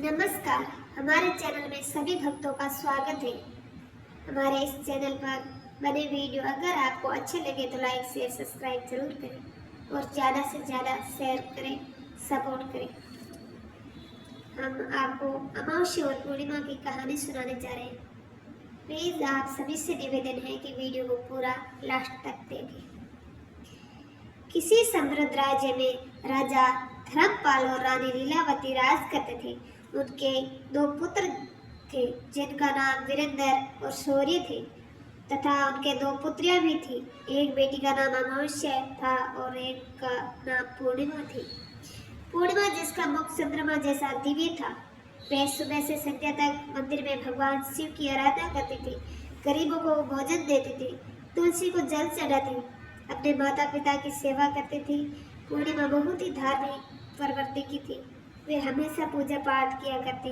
नमस्कार। हमारे चैनल में सभी भक्तों का स्वागत है। हमारे इस चैनल पर बने वीडियो अगर आपको अच्छे लगे तो लाइक शेयर सब्सक्राइब जरूर करें और ज़्यादा से ज़्यादा शेयर करें, सपोर्ट करें। हम आपको अमावस्या और पूर्णिमा की कहानी सुनाने जा रहे हैं। प्लीज़ आप सभी से निवेदन है कि वीडियो को पूरा लास्ट तक देखें। किसी समृद्ध राज्य में राजा धर्मपाल और रानी लीलावती राज करते थे। उनके दो पुत्र थे जिनका नाम वीरेंद्र और शौर्य थे तथा उनके दो पुत्रियां भी थी। एक बेटी का नाम अमावस्या था और एक का नाम पूर्णिमा थी। पूर्णिमा जिसका मुख चंद्रमा जैसा दिव्य था। वह सुबह से संध्या तक मंदिर में भगवान शिव की आराधना करती थी, गरीबों को भोजन देती थी, तुलसी को जल चढ़ाती, अपने माता पिता की सेवा करती थी। पूर्णिमा बहुत ही धार्मिक प्रवृत्ति की थी। वे हमेशा पूजा पाठ किया करती,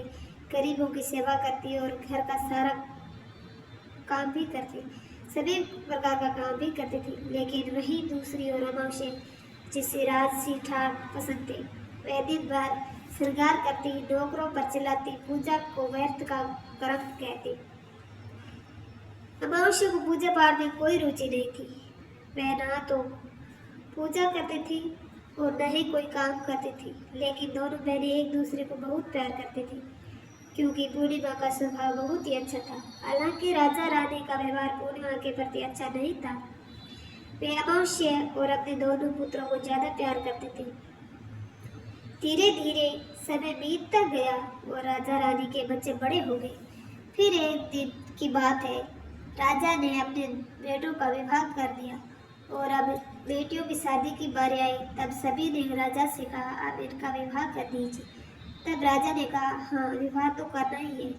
गरीबों की सेवा करती और घर का सारा काम भी करती, सभी प्रकार का काम भी करती थी। लेकिन वही दूसरी ओर अमावस्या जिसे राजसी ठाट पसंद थे, वह दिन भर श्रृंगार करती, नौकरों पर चिल्लाती, पूजा को व्यर्थ का कर्म कहती। अमावस्या को पूजा पाठ में कोई रुचि नहीं थी। वह ना तो पूजा करती थी और न ही कोई काम करती थी। लेकिन दोनों बहनें एक दूसरे को बहुत प्यार करती थी क्योंकि पूर्णिमा का स्वभाव बहुत ही अच्छा था। हालांकि राजा रानी का व्यवहार पूर्णिमा के प्रति अच्छा नहीं था। वे अमावस्या और अपने दोनों पुत्रों को ज्यादा प्यार करते थे। धीरे धीरे समय बीतता गया और राजा रानी के बच्चे बड़े हो गए। फिर एक दिन की बात है, राजा ने अपने बेटों का विवाह कर दिया और अब बेटियों की शादी की बारी आई। तब सभी ने राजा से कहा, आप इनका विवाह कर दीजिए। तब राजा ने कहा, हाँ विवाह तो करना ही है।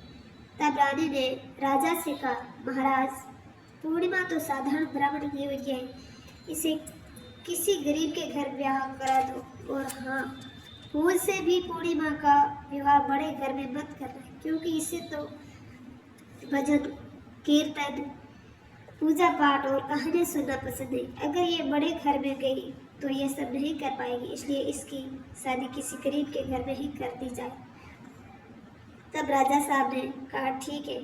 तब रानी ने राजा से कहा, महाराज पूर्णिमा तो साधारण ब्राह्मण की योग्य है, इसे किसी गरीब के घर ब्याह करा दो। और हाँ, भूल से भी पूर्णिमा का विवाह बड़े घर में मत करना, क्योंकि इससे तो भजन कीर्तन पूजा पाठ और कहानियां सुनना पसंद है। अगर ये बड़े घर में गई तो ये सब नहीं कर पाएगी, इसलिए इसकी शादी किसी गरीब के घर में ही कर दी जाए। तब राजा साहब ने कहा, ठीक है।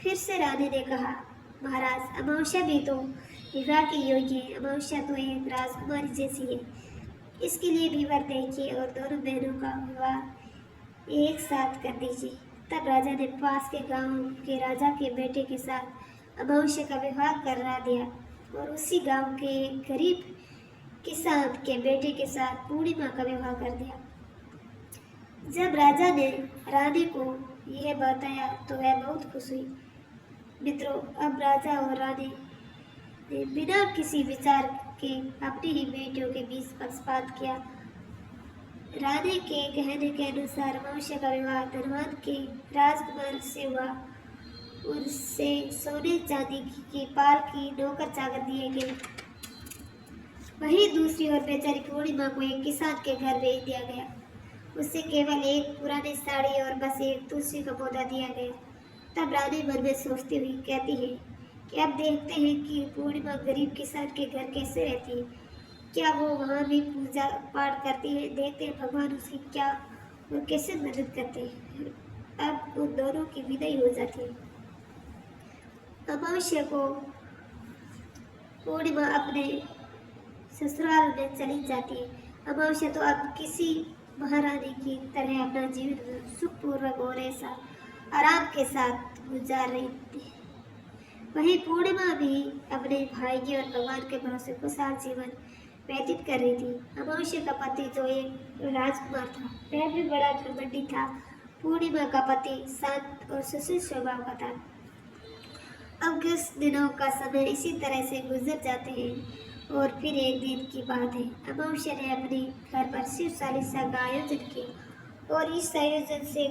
फिर से रानी ने कहा, महाराज अमावस्या भी तो विवाह की योग्य है, अमावस्या तो एक राजकुमारी जैसी है, इसके लिए भी वर देखिए और दोनों बहनों का विवाह एक साथ कर दीजिए। तब राजा ने पास के गांव के राजा के बेटे के साथ अमावस्या का विवाह करा दिया और उसी गांव के एक गरीब किसान के बेटे के साथ पूर्णिमा का विवाह कर दिया। जब राजा ने रानी को यह बताया तो वह बहुत खुश हुई। मित्रों, अब राजा और रानी ने बिना किसी विचार के अपनी ही बेटियों के बीच पक्षपात किया। रानी के कहने के अनुसार अमावस्या का विवाह धनवान के राजकुमार से हुआ। उससे सोने चांदी की पालकी नौकर चाकर दिए गए। वहीं दूसरी ओर बेचारी पूर्णिमा को एक किसान के घर भेज दिया गया। उससे केवल एक पुरानी साड़ी और बस एक तुलसी का पौधा दिया गया। तब रानी मन में सोचती हुई कहती है कि अब देखते हैं कि पूर्णिमा गरीब किसान के घर कैसे रहती है, क्या वो वहाँ भी पूजा पाठ करती है, देखते हैं भगवान उसकी क्या और कैसे मदद करते हैं। अब उन दोनों की विदाई हो जाती है। अमावस्या को पूर्णिमा अपने ससुराल में चली जाती है। अमावस्या तो अब किसी महारानी की तरह अपना जीवन सुखपूर्वक और ऐसा आराम के साथ गुजार रही थी। वहीं पूर्णिमा भी अपने भाई और भगवान के भरोसे खुशहाल जीवन व्यतीत कर रही थी। अमावस्या का पति जो एक राजकुमार था, वह भी बड़ा घमंडी था। पूर्णिमा का पति शांत और सुशील स्वभाव का था। अब कुछ दिनों का समय इसी तरह से गुजर जाते हैं और फिर एक दिन की बात है, अमावस्या ने अपने घर पर शिव चालीसा का आयोजन किया और इस आयोजन से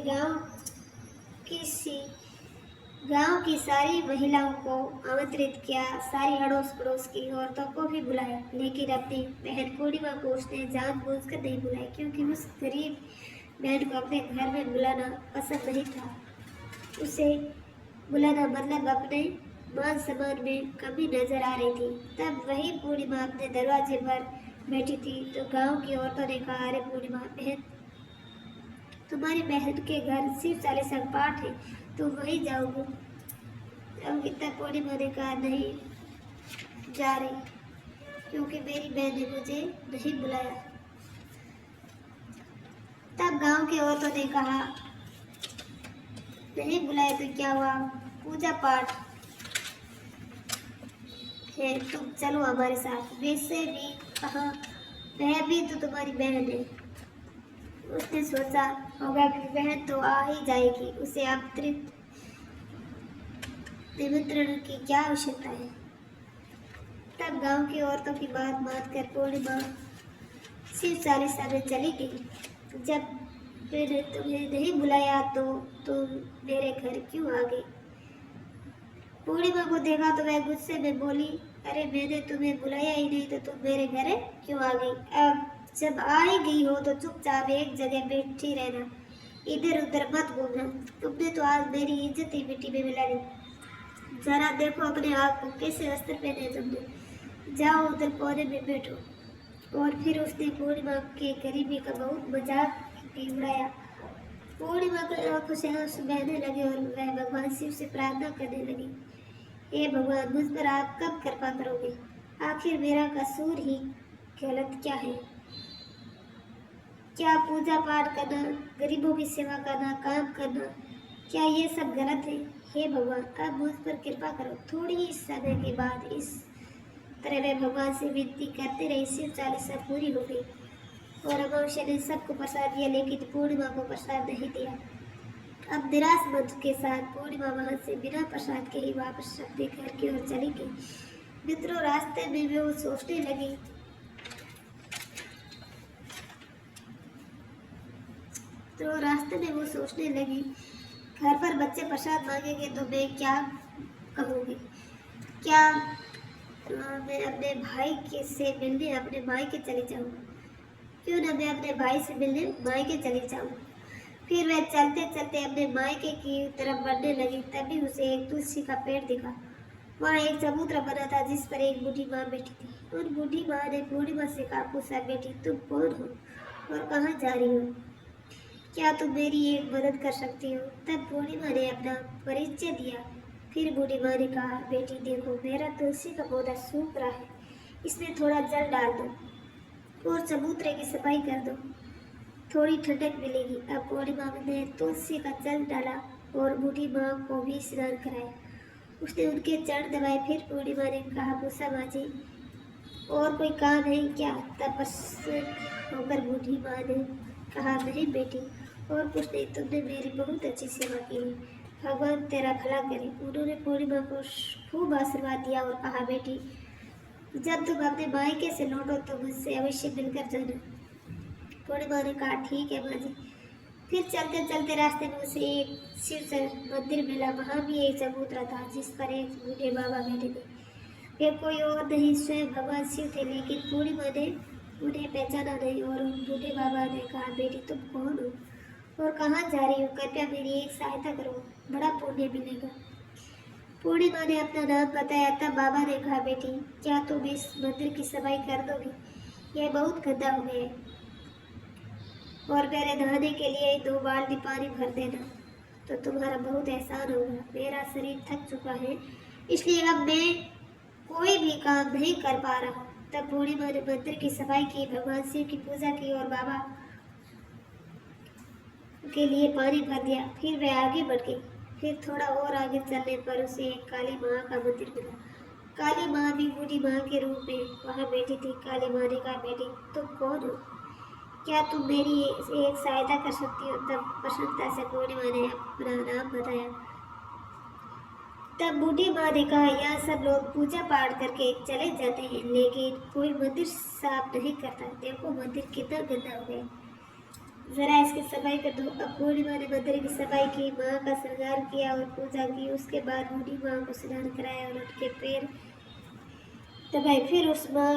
गांव की सारी महिलाओं को आमंत्रित किया। सारी अड़ोस पड़ोस की औरतों को भी बुलाया, लेकिन अपनी बहन पूर्णिमा को उसने जानबूझकर नहीं बुलाया, क्योंकि उस गरीब बहन को अपने घर में बुलाना पसंद नहीं था। उसे बुलाना मतलब अपने मान सम्मान में कमी नजर आ रही थी। तब वही पूर्णिमा अपने दरवाजे पर बैठी थी तो गांव की औरतों ने कहा, अरे पूर्णिमा बहन, तुम्हारी बहन के घर शिव चालीसा का पाठ है, तुम वहीं जाओगे। अब गीता पूर्णिमा ने कहा, नहीं जा रही, क्योंकि मेरी बहन ने मुझे नहीं बुलाया। तब गांव के औरतों ने कहा, नहीं बुलाया तो क्या हुआ, पूजा पाठ है, तुम चलो हमारे साथ। वैसे भी कहा, वह भी तो तुम्हारी बहन है। उसने सोचा होगा कि बहन तो आ ही जाएगी, उसे आमंत्रित निमंत्रण की क्या आवश्यकता है। तब गांव की औरतों की बात मानकर पूर्णिमा शिव चालीसा में चली गई। जब मैंने तुम्हें नहीं बुलाया तो तुम मेरे घर क्यों आ गई? पूर्णिमा को देखा तो वह गुस्से में बोली, अरे मैंने तुम्हें बुलाया ही नहीं तो तुम मेरे घर क्यों आ गई? अब जब आ ही गई हो तो चुपचाप एक जगह बैठी रहना, इधर उधर मत घूमना। तुमने तो आज मेरी इज्जत ही मिट्टी में मिला दी। जरा देखो अपने आप को, कैसे वस्त्र पहने तुमने। जाओ उधर पौधे में बैठो। और फिर उसने पूर्णिमा के गरीबी का बहुत मजाक भी उड़ाया। पूर्णिमा की आंखों से आंसू बहने लगे और वह भगवान शिव से प्रार्थना करने लगी, हे भगवान, मुझ पर आप कब कृपा करोगे? आखिर मेरा कसूर ही गलत क्या है? क्या पूजा पाठ करना, गरीबों की सेवा करना, काम करना, क्या ये सब गलत है? हे भगवान, आप मुझ पर कृपा करो। थोड़ी ही समय के बाद इस तरह वे भगवान से विनती करते रहे। शिव चालीसा पूरी हो गई और अमावस्या ने सबको प्रसाद दिया, लेकिन पूर्णिमा को प्रसाद नहीं दिया। अब निराश मन के साथ पूर्णिमा वहां से बिना प्रसाद के ही वापस अपने घर की ओर चली गई। मित्रों, रास्ते में वो सोचने लगी, घर पर बच्चे प्रसाद मांगेंगे तो मैं क्या कहूँगी? क्या मैं अपने भाई के से मिलने अपने मायके चली जाऊँ? क्यों न मैं अपने भाई से मिलने मायके चली जाऊँ? फिर वह चलते चलते अपने मायके की तरफ बढ़ने लगी। तभी उसे एक तुलसी का पेड़ दिखा। वहाँ एक चबूतरा बना था जिस पर एक बूढ़ी माँ बैठी थी। उन बूढ़ी माँ ने पूर्णिमा से कहा, पूछा, बेटी तुम कौन हो और कहाँ जा रही हो? क्या तुम मेरी एक मदद कर सकती हो? तब पूर्णिमा ने अपना परिचय दिया। फिर बूढ़ी माँ ने कहा, बेटी देखो, मेरा तुलसी का पौधा सूख रहा है, इसमें थोड़ा जल डाल दो और चबूतरे की सफाई कर दो, थोड़ी ठंडक मिलेगी। अब पूर्णिमा ने तुलसी का जल डाला और बूढ़ी माँ को भी स्नान कराया। उसने उनके चरण दबाए। फिर पूर्णिमा ने कहा, पूछा, माँ जी और कोई काम है क्या? तपस्या होकर बूढ़ी माँ ने कहा, नहीं बेटी, और कुछ नहीं, तुमने मेरी बहुत अच्छी सेवा की है, भगवान तेरा भला करे। उन्होंने पूर्णिमा को खूब आशीर्वाद दिया और कहा, बेटी जब तुम अपने मायके से लौटो तो मुझसे अवश्य मिलकर जाना। पूर्णिमा ने कहा, ठीक है माँ जी। फिर चलते चलते रास्ते में उसे एक शिव मंदिर मिला। वहाँ भी एक चबूतरा था जिस पर एक बूढ़े बाबा बैठे थे। वे कोई और नहीं, स्वयं भगवान शिव थे। लेकिन पूर्णिमा ने उन्हें पहचाना नहीं और उन बूढ़े बाबा ने कहा, बेटी तुम कौन हो और कहाँ जा रही हो? कृपया मेरी एक सहायता करो, बड़ा पुण्य मिलेगा। पूर्णिमा ने अपना नाम बताया। तब बाबा ने कहा, बेटी क्या तुम इस मंदिर की सफाई कर दोगी? यह बहुत गंदा हो गया है और मेरे नहाने के लिए 2 बाल्टी पानी भर देना तो तुम्हारा बहुत एहसान होगा। मेरा शरीर थक चुका है, इसलिए अब मैं कोई भी काम नहीं कर पा रहा। तब पूर्णिमा ने मंदिर की सफाई की, भगवान शिव की पूजा की और बाबा के लिए पानी भर दिया। फिर वह आगे बढ़ गई। फिर थोड़ा और आगे चलने पर उसे एक काली माँ का मंदिर मिला। काली माँ भी बूढ़ी माँ के रूप में वहाँ बैठी थी। काली माँ ने कहा, बेटी तुम कौन हो? क्या तुम मेरी एक सहायता कर सकती हो? तब प्रसन्नता से पूर्णिमा ने अपना नाम बताया। तब बूढ़ी माँ ने कहा, यहाँ सब लोग पूजा पाठ करके चले जाते हैं, लेकिन कोई मंदिर साफ नहीं करता। देखो मंदिर कितना गंदा हो गया, जरा इसकी सफाई कर दो। अब पूर्णिमा ने मंदिर की सफाई की, माँ का श्रृंगार किया और पूजा की। उसके बाद बूढ़ी माँ को स्नान कराया और उनके पैर दबाए। फिर उस माँ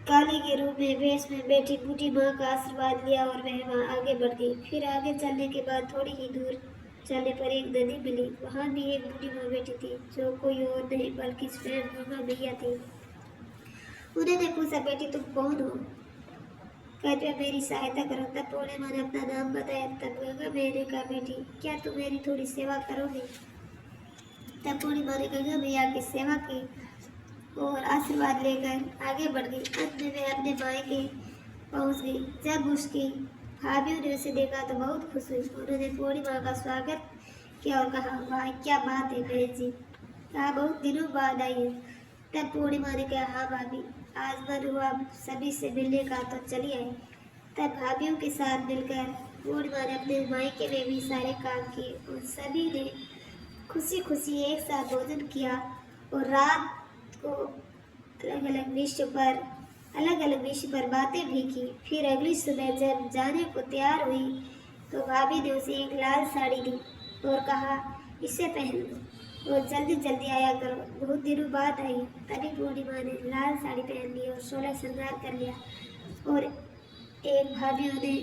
काली के रूप में वेश में बैठी बूढ़ी माँ का आशीर्वाद लिया और वह वहाँ आगे बढ़ गई। फिर आगे चलने के बाद थोड़ी ही दूर चलने पर एक नदी मिली। वहाँ भी एक बूढ़ी माँ बैठी थी, जो कोई और नहीं बल्कि स्वयं गंगा मैया थी। उन्होंने पूछा, बेटी तुम कौन हो? कृपया मेरी सहायता करो। तब पूर्णिमा ने अपना नाम बताया। तब गंगा मैया ने कहा, बेटी क्या तुम मेरी थोड़ी सेवा करोगे? तब पूर्णिमा ने गंगा मैया की सेवा की और आशीर्वाद लेकर आगे बढ़ गई। अंत में वह अपने मायके पहुंच गई। जब उसकी भाभीयों ने उसे देखा तो बहुत खुश हुई। उन्होंने पूर्णिमा का स्वागत किया और कहा, वाह क्या बात है बहन जी, कहा बहुत दिनों बाद आई है। तब पूर्णिमा ने कहा, हाँ भाभी, आज मन हुआ सभी से मिलने का तो चली आई। तब भाभीयों के साथ मिलकर पूर्णिमा ने अपने मायके में भी सारे काम किए और सभी ने खुशी खुशी एक साथ भोजन किया और रात को अलग अलग विषय पर बातें भी की। फिर अगली सुबह जब जाने को तैयार हुई तो भाभी ने उसे एक लाल साड़ी दी और कहा, इसे पहन लो और जल्दी जल्दी आया करो, बहुत दिनों बाद आई। तभी पूर्णिमा ने लाल साड़ी पहन ली और 16 श्रृंगार कर लिया और एक भाभीयों ने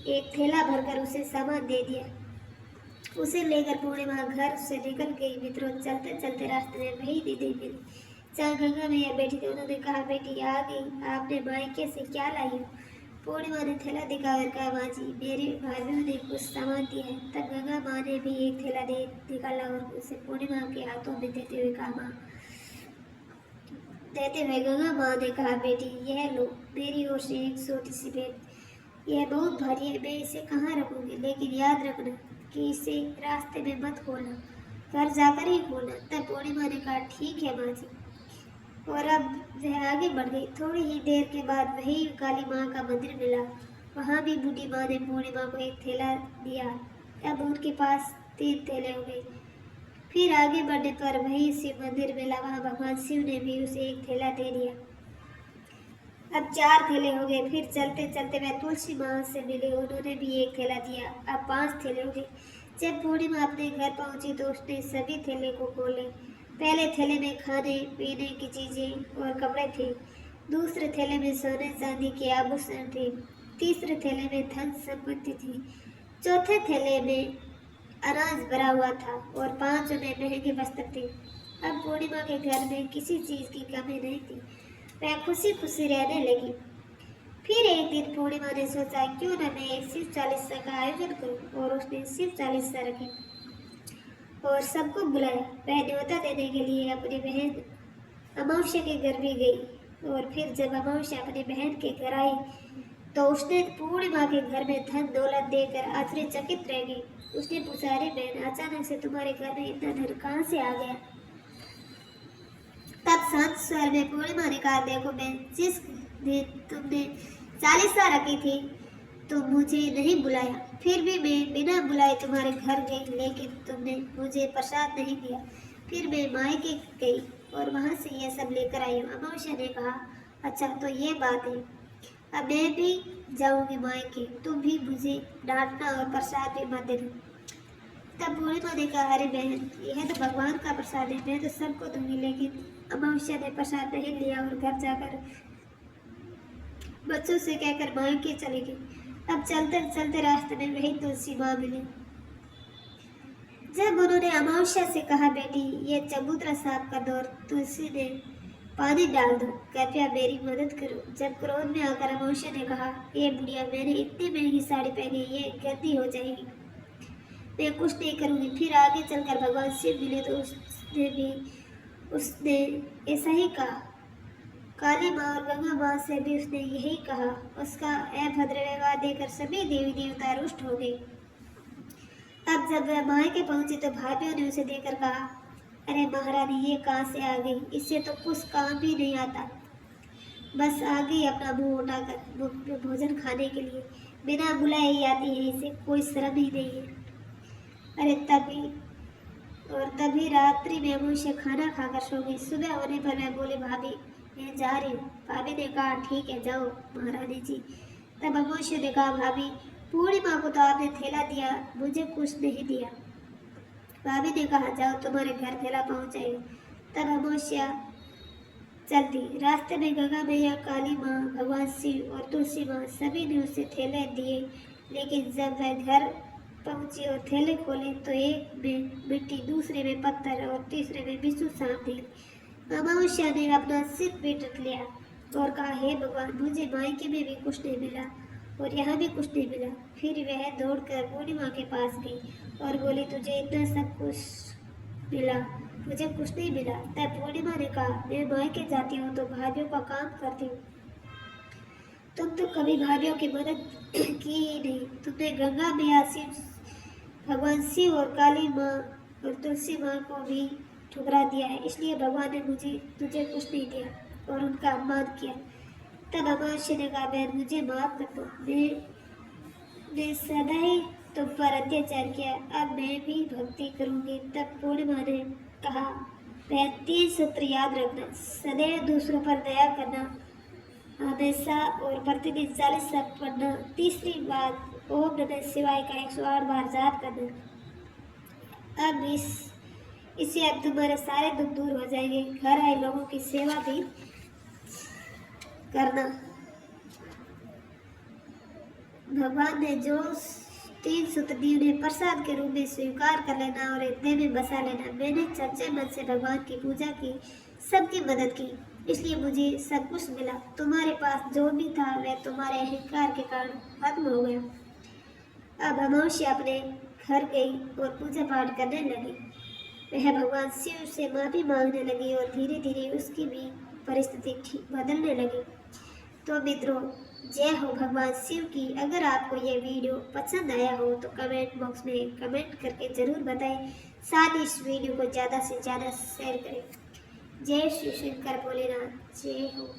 एक थैला भरकर उसे सामान दे दिया। उसे लेकर पूर्णिमा घर से निकल गई। मित्रों, चलते चलते रास्ते में वही दीदी मिली जहाँ गंगा मैया बैठी थी। उन्होंने कहा, बेटी आ गई, आपने मायके से क्या लाई हो? पूर्णिमा ने थैला दिखाकर कहा, माँ जी मेरी भाभीयों ने कुछ सामान दिया है। तब गंगा माँ ने भी एक थैला निकाला और उसे पूर्णिमा के हाथों में देते हुए कहा, माँ देते हुए गंगा माँ ने कहा, बेटी यह लो, मेरी ओर से एक छोटी सी भेंट। यह बहुत भारी है, मैं इसे कहाँ रखूंगी, लेकिन याद रखना कि इसे रास्ते में मत खोलना, घर जाकर ही खोलना। तब पूर्णिमा ने कहा, ठीक है माँ जी। और अब वह आगे बढ़ गई। थोड़ी ही देर के बाद वही काली माँ का मंदिर मिला। वहाँ भी बूढ़ी माँ ने पूर्णिमा को एक थैला दिया। अब उनके पास 3 थैले हो गए। फिर आगे बढ़ने पर वही शिव मंदिर मिला। वहाँ भगवान शिव ने भी उसे एक थैला दे दिया। अब 4 थैले हो गए। फिर चलते चलते वह तुलसी माँ से मिले, उन्होंने भी एक थैला दिया। अब 5 थैले हो गए। जब पूर्णिमा अपने घर पहुंची तो उसने सभी थैले को खोले। पहले थैले में खाने पीने की चीजें और कपड़े थे। दूसरे थैले में सोने चांदी के आभूषण थे। तीसरे थैले में धन संपत्ति थी। चौथे थैले में अनाज भरा हुआ था और 5 में महंगे वस्त्र थे। अब पूर्णिमा के घर में किसी चीज की कमी नहीं थी। वह खुशी खुशी रहने लगी। फिर एक दिन पूर्णिमा ने सोचा, क्यों न मैं एक शिव चालीसा का आयोजन करूं, और उसने शिव चालीसा रखी और सबको बुलाया। वह न्योता देने के लिए अपनी बहन अमावस्या के घर भी गई और फिर जब अमावस्या अपनी बहन के घर आई तो उसने पूर्णिमा के घर में धन दौलत देकर आश्चर्यचकित रह गई। उसने पूछा, अरे बहन, अचानक से तुम्हारे घर में इतना धन कहाँ से आ गया? तब शांत स्वर में पूर्णिमा ने कहा, देखो बहन, जिस दिन तुमने चालीसा रखी थी तो मुझे नहीं बुलाया, फिर भी मैं बिना बुलाए तुम्हारे घर गई, लेकिन तुमने मुझे प्रसाद नहीं दिया। फिर मैं मायके गई और वहाँ से यह सब लेकर आई हूँ। अमावस्या ने कहा, अच्छा तो ये बात है, अब मैं भी जाऊंगी मायके, तुम भी मुझे डांटना और प्रसाद भी मत देना। तब पूर्णिमा ने कहा, अरे बहन, यह तो भगवान का प्रसाद है, मैं तो सबको दूंगी। लेकिन अमावस्या ने प्रसाद नहीं लिया और घर जाकर बच्चों से कहकर मायके चली गई। अब चलते चलते रास्ते में वही तुलसी माँ मिली। जब उन्होंने अमावस्या से कहा, बेटी ये चबूतरा साफ कर दो और तुलसी ने पानी डाल दो, कृपया मेरी मदद करो। जब क्रोध में आकर अमावस्या ने कहा, ये बुढ़िया, मैंने इतनी महंगी साड़ी पहनी, ये गंदी हो जाएगी, मैं कुछ नहीं करूँगी। फिर आगे चलकर भगवान शिव मिले तो उसने ऐसा ही कहा। काली माँ और गंगा माँ से भी उसने यही कहा। उसका अभद्र व्यवहार देकर सभी देवी देवता रुष्ट हो गए। अब जब वह मायके पहुंची तो भाभीयों ने उसे देखकर कहा, अरे महारानी, ये कहाँ से आ गई? इससे तो कुछ काम भी नहीं आता, बस आ गई अपना मुंह उठाकर भोजन खाने के लिए, बिना बुलाए ही आती है, इसे कोई शर्म ही नहीं है। अरे तभी रात्रि में अमावस्या खाना खाकर सो गई। सुबह होने पर मैं बोली, भाभी मैं जा रही हूँ। भाभी ने कहा, ठीक है जाओ महारानी जी। तब अमावस्या ने कहा, भाभी पूर्णिमा को तो आपने थैला दिया, मुझे कुछ नहीं दिया। भाभी ने कहा, जाओ तुम्हारे घर थैला पहुँचाएगा। तब अमावस्या चल दी। रास्ते में गंगा मैया, काली माँ, भगवान शिव और तुलसी माँ सभी ने उसे थैले दिए। लेकिन जब वह घर पहुंची और थैले खोले तो एक में मिट्टी, दूसरे में पत्थर और तीसरे में बिच्छू सांप निकले। अमावस्या ने अपना सिर पीट लिया और कहा, हे भगवान, मुझे मायके में भी कुछ नहीं मिला और यहाँ भी कुछ नहीं मिला। फिर वह दौड़कर पूर्णिमा के पास गई और बोली, तुझे इतना सब कुछ मिला, मुझे कुछ नहीं मिला। तब पूर्णिमा ने कहा, मैं मायके जाती हूँ तो भाइयों का काम करती हूँ, तुम तो कभी भाइयों की मदद की ही नहीं। तुमने गंगा मैया, शिव, भगवान शिव और काली माँ और तुलसी माँ को भी ठुकरा दिया है, इसलिए भगवान ने तुझे कुछ नहीं दिया और उनका अपमान किया। तब अमावस्या ने कहा, बहन, मुझे माफ कर दो, मैं सदा ही तुम पर अत्याचार किया, अब मैं भी भक्ति करूंगी। तब पूर्णिमा ने कहा, बहन, 3 सूत्र याद रखना, सदैव दूसरों पर दया करना, हमेशा और प्रतिदिन 40 जप पढ़ना। तीसरी बात, ओम नमः शिवाय का 108 बार जाप करना। अब इससे अब तुम्हारे सारे दुख दूर हो जाएंगे। घर आए लोगों की सेवा भी करना। भगवान ने जो 3 सूत्र दिए उन्हें प्रसाद के रूप में स्वीकार कर लेना और हृदय में बसा लेना। मैंने सच्चे मन से भगवान की पूजा की, सबकी मदद की, इसलिए मुझे सब कुछ मिला। तुम्हारे पास जो भी था वह तुम्हारे अहंकार के कारण खत्म हो गया। अब अमावस्या अपने घर गई और पूजा पाठ करने लगी। वह भगवान शिव से माफी मांगने लगी और धीरे धीरे उसकी भी परिस्थिति बदलने लगी। तो मित्रों, जय हो भगवान शिव की। अगर आपको ये वीडियो पसंद आया हो तो कमेंट बॉक्स में कमेंट करके ज़रूर बताएं। साथ ही इस वीडियो को ज़्यादा से ज़्यादा शेयर करें। जय श्री शंकर भोलेनाथ। जय हो।